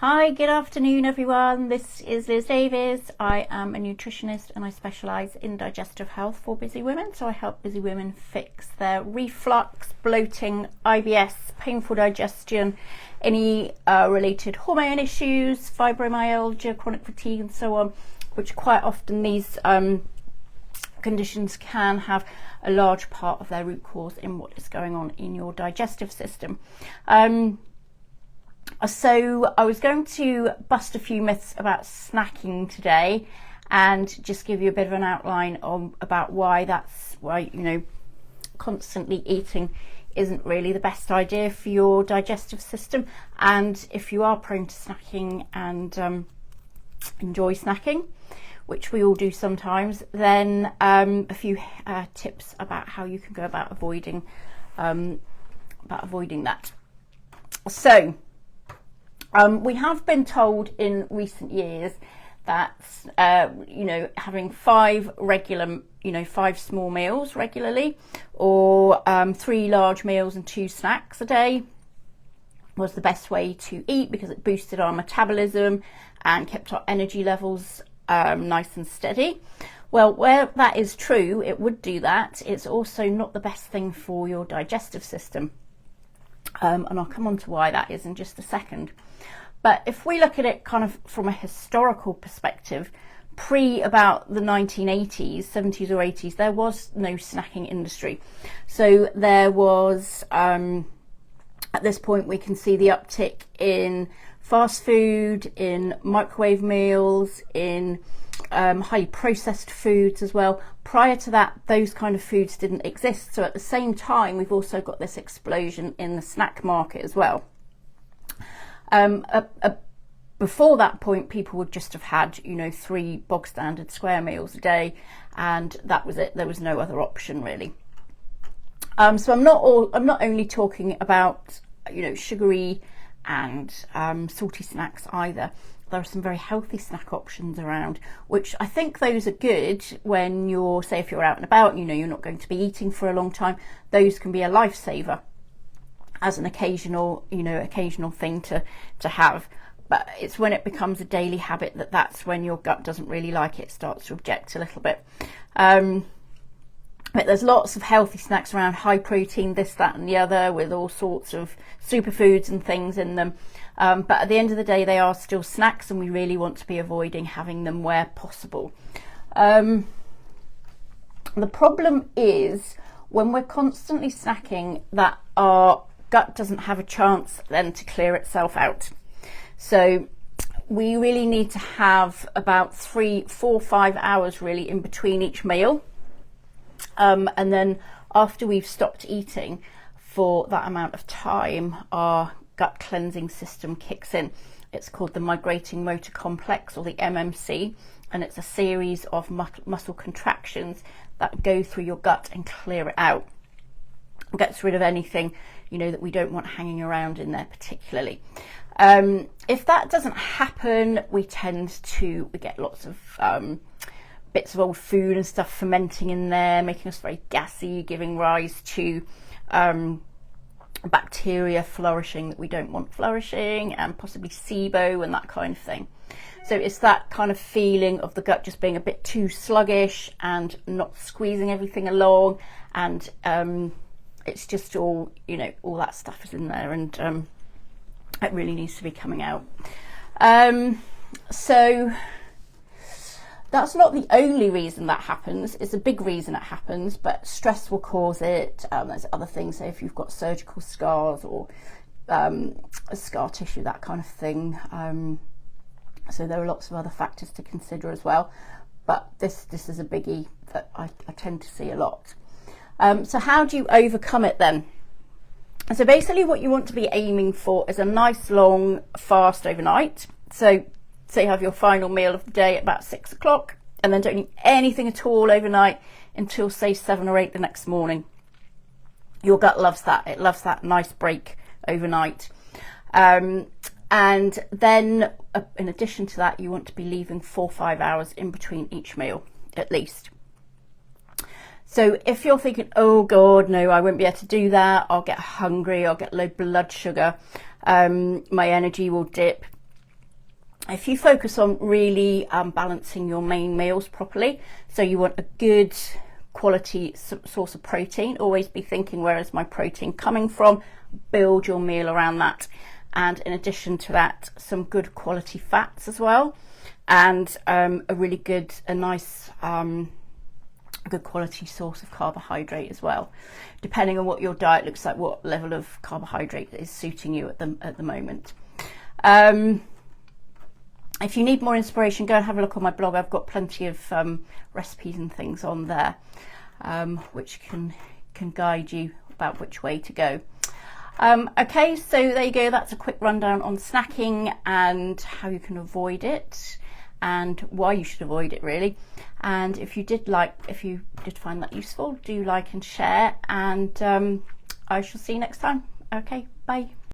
Hi, good afternoon everyone. This is Liz Davis. I am a nutritionist and I specialise in digestive health for busy women. So I help busy women fix their reflux, bloating, IBS, painful digestion, any related hormone issues, fibromyalgia, chronic fatigue and so on, which quite often these conditions can have a large part of their root cause in what is going on in your digestive system. So I was going to bust a few myths about snacking today and just give you a bit of an outline about why constantly eating isn't really the best idea for your digestive system. And if you are prone to snacking and enjoy snacking, which we all do sometimes, then a few tips about how you can go about avoiding that. So we have been told in recent years that having five small meals regularly, or 3 large meals and 2 snacks a day was the best way to eat, because it boosted our metabolism and kept our energy levels nice and steady. Well, where that is true, it would do that. It's also not the best thing for your digestive system. And I'll come on to why that is in just a second. But if we look at it kind of from a historical perspective, pre about the 1980s, 70s or 80s, there was no snacking industry. So there was, at this point, we can see the uptick in fast food, in microwave meals, in highly processed foods as well. Prior to that, those kind of foods didn't exist. So at the same time, we've also got this explosion in the snack market as well. Before that point, people would just have had, 3 bog standard square meals a day, and that was it. There was no other option really. So I'm not only talking about, sugary and salty snacks either. There are some very healthy snack options around, which I think those are good when if you're out and about, you're not going to be eating for a long time. Those can be a lifesaver as an occasional thing to have. But it's when it becomes a daily habit that's when your gut doesn't really like it, starts to object a little bit. But there's lots of healthy snacks around, high protein, this, that and the other, with all sorts of superfoods and things in them. But at the end of the day, they are still snacks, and we really want to be avoiding having them where possible. The problem is when we're constantly snacking, that our gut doesn't have a chance then to clear itself out. So we really need to have about 3, 4, 5 hours really in between each meal. And then after we've stopped eating for that amount of time, our gut cleansing system kicks in. It's called the migrating motor complex, or the MMC, and it's a series of muscle contractions that go through your gut and clear it out. It gets rid of anything that we don't want hanging around in there particularly. If that doesn't happen, we get lots of bits of old food and stuff fermenting in there, making us very gassy, giving rise to bacteria flourishing that we don't want flourishing, and possibly SIBO and that kind of thing. So it's that kind of feeling of the gut just being a bit too sluggish and not squeezing everything along, and it's just all that stuff is in there, and it really needs to be coming out. So that's not the only reason that happens. It's a big reason it happens, but stress will cause it. There's other things, so if you've got surgical scars or scar tissue, that kind of thing. So there are lots of other factors to consider as well, but this is a biggie that I tend to see a lot. So how do you overcome it then? So basically what you want to be aiming for is a nice long fast overnight. So say you have your final meal of the day at about 6 o'clock, and then don't eat anything at all overnight until say 7 or 8 the next morning. Your gut loves that. It loves that nice break overnight. And then in addition to that, you want to be leaving 4 or 5 hours in between each meal at least. So if you're thinking, oh God, no, I won't be able to do that, I'll get hungry, I'll get low blood sugar, my energy will dip, if you focus on really balancing your main meals properly, so you want a good quality source of protein, always be thinking, where is my protein coming from? Build your meal around that. And in addition to that, some good quality fats as well, and a nice good quality source of carbohydrate as well, depending on what your diet looks like, what level of carbohydrate is suiting you at the moment. If you need more inspiration, go and have a look on my blog. I've got plenty of recipes and things on there, which can guide you about which way to go. Okay, so there you go. That's a quick rundown on snacking and how you can avoid it and why you should avoid it, really. And if you did find that useful, do like and share, and I shall see you next time. Okay, bye.